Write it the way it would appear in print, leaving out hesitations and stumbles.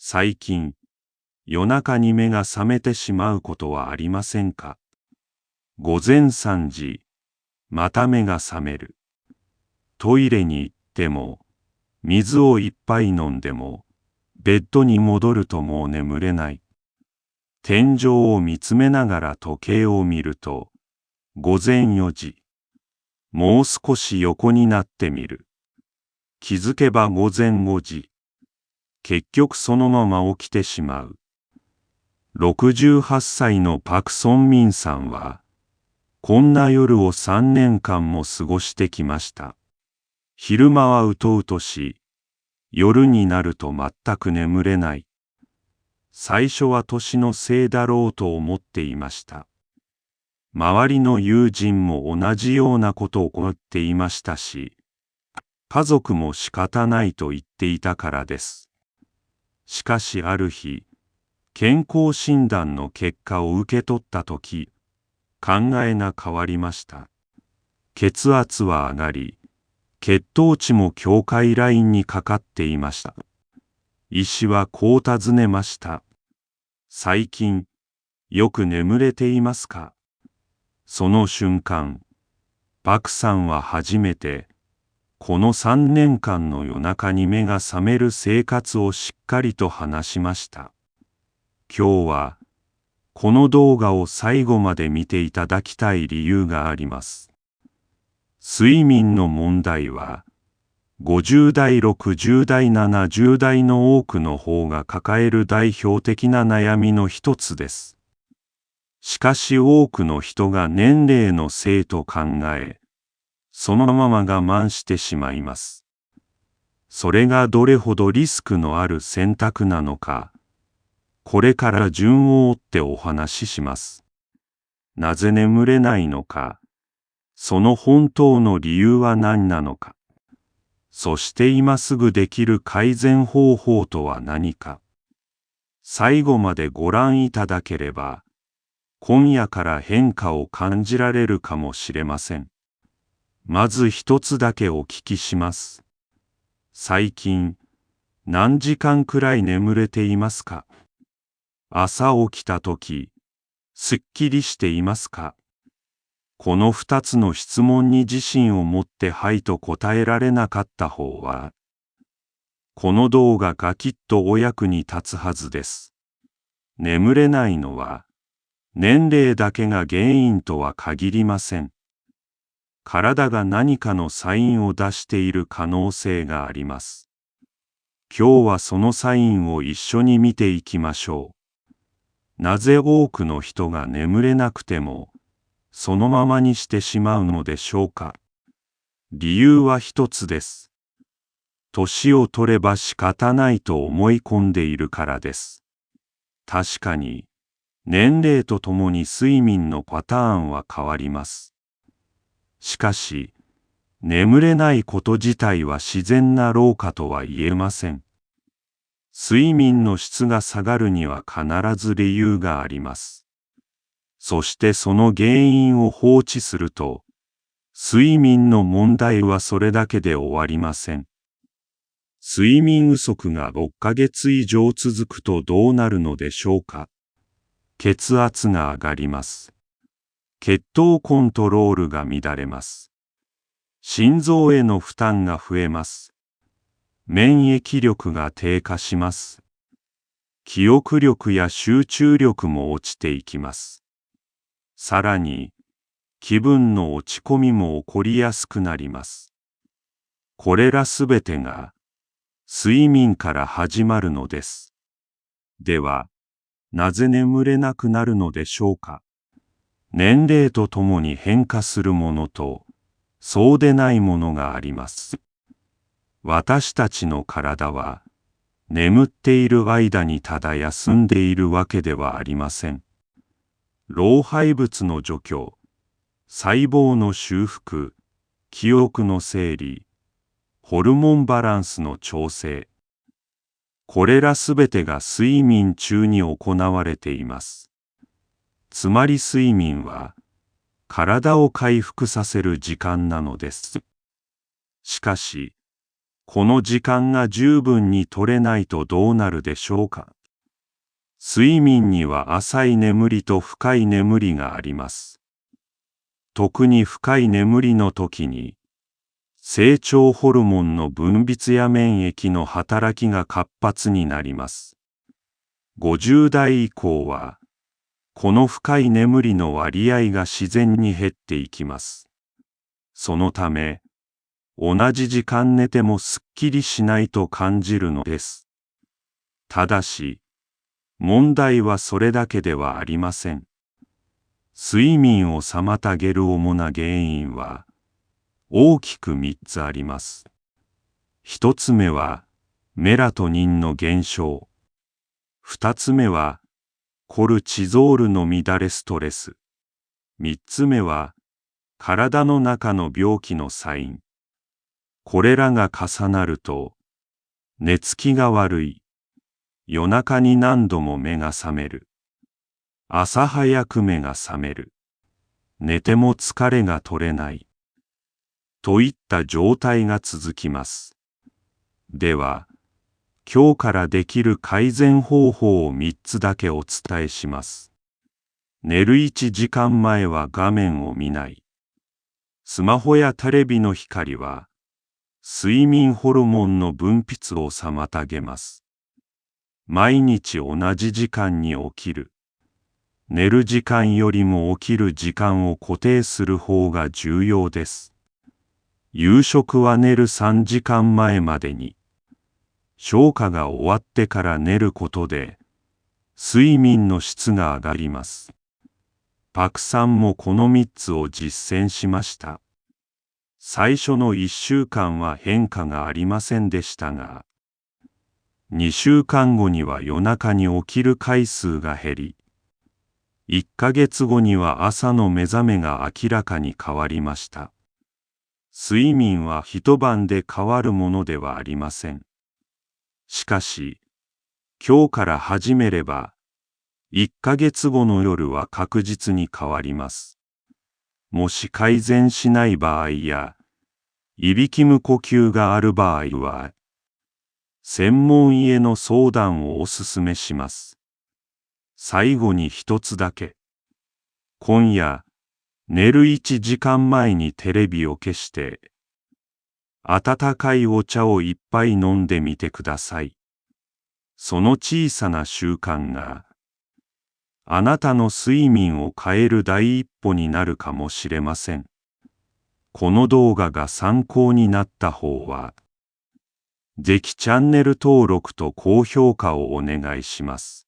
最近、夜中に目が覚めてしまうことはありませんか？午前3時、また目が覚める。トイレに行っても、水を一杯飲んでも、ベッドに戻るともう眠れない。天井を見つめながら時計を見ると、午前4時。もう少し横になってみる。気づけば午前5時。結局そのまま起きてしまう。68歳のパク・ソンミンさんは、こんな夜を3年間も過ごしてきました。昼間はうとうとし、夜になると全く眠れない。最初は年のせいだろうと思っていました。周りの友人も同じようなことを思っていましたし、家族も仕方ないと言っていたからです。しかしある日、健康診断の結果を受け取ったとき、考えが変わりました。血圧は上がり、血糖値も境界ラインにかかっていました。医師はこう尋ねました。最近、よく眠れていますか？その瞬間、パクさんは初めて、この3年間の夜中に目が覚める生活をしっかりと話しました。今日は、この動画を最後まで見ていただきたい理由があります。睡眠の問題は、50代、60代、70代の多くの方が抱える代表的な悩みの一つです。しかし多くの人が年齢のせいと考え、そのまま我慢してしまいます。それがどれほどリスクのある選択なのか、これから順を追ってお話しします。なぜ眠れないのか、その本当の理由は何なのか、そして今すぐできる改善方法とは何か。最後までご覧いただければ、今夜から変化を感じられるかもしれません。まず一つだけお聞きします。最近、何時間くらい眠れていますか？朝起きたとき、すっきりしていますか？この2つの質問に自信を持ってはいと答えられなかった方は、この動画がきっとお役に立つはずです。眠れないのは、年齢だけが原因とは限りません。体が何かのサインを出している可能性があります。今日はそのサインを一緒に見ていきましょう。なぜ多くの人が眠れなくても、そのままにしてしまうのでしょうか。理由は一つです。年を取れば仕方ないと思い込んでいるからです。確かに、年齢とともに睡眠のパターンは変わります。しかし、眠れないこと自体は自然な老化とは言えません。睡眠の質が下がるには必ず理由があります。そしてその原因を放置すると、睡眠の問題はそれだけで終わりません。睡眠不足が6ヶ月以上続くとどうなるのでしょうか。血圧が上がります。血糖コントロールが乱れます。心臓への負担が増えます。免疫力が低下します。記憶力や集中力も落ちていきます。さらに、気分の落ち込みも起こりやすくなります。これらすべてが、睡眠から始まるのです。では、なぜ眠れなくなるのでしょうか。年齢とともに変化するものと、そうでないものがあります。私たちの体は、眠っている間にただ休んでいるわけではありません。老廃物の除去、細胞の修復、記憶の整理、ホルモンバランスの調整、これらすべてが睡眠中に行われています。つまり睡眠は、体を回復させる時間なのです。しかし、この時間が十分に取れないとどうなるでしょうか。睡眠には浅い眠りと深い眠りがあります。特に深い眠りの時に、成長ホルモンの分泌や免疫の働きが活発になります。50代以降は、この深い眠りの割合が自然に減っていきます。そのため、同じ時間寝てもすっきりしないと感じるのです。ただし、問題はそれだけではありません。睡眠を妨げる主な原因は、大きく3つあります。1つ目は、メラトニンの減少。2つ目は、コルチゾールの乱れストレス。3つ目は、体の中の病気のサイン。これらが重なると、寝つきが悪い。夜中に何度も目が覚める。朝早く目が覚める。寝ても疲れが取れない。といった状態が続きます。では、今日からできる改善方法を3つだけお伝えします。寝る1時間前は画面を見ない。スマホやテレビの光は、睡眠ホルモンの分泌を妨げます。毎日同じ時間に起きる。寝る時間よりも起きる時間を固定する方が重要です。夕食は寝る3時間前までに。消化が終わってから寝ることで、睡眠の質が上がります。パクさんもこの3つを実践しました。最初の1週間は変化がありませんでしたが、2週間後には夜中に起きる回数が減り、1ヶ月後には朝の目覚めが明らかに変わりました。睡眠は一晩で変わるものではありません。しかし、今日から始めれば、1ヶ月後の夜は確実に変わります。もし改善しない場合や、いびき無呼吸がある場合は、専門医への相談をお勧めします。最後に一つだけ。今夜、寝る1時間前にテレビを消して、温かいお茶を一杯飲んでみてください。その小さな習慣が、あなたの睡眠を変える第一歩になるかもしれません。この動画が参考になった方は、ぜひチャンネル登録と高評価をお願いします。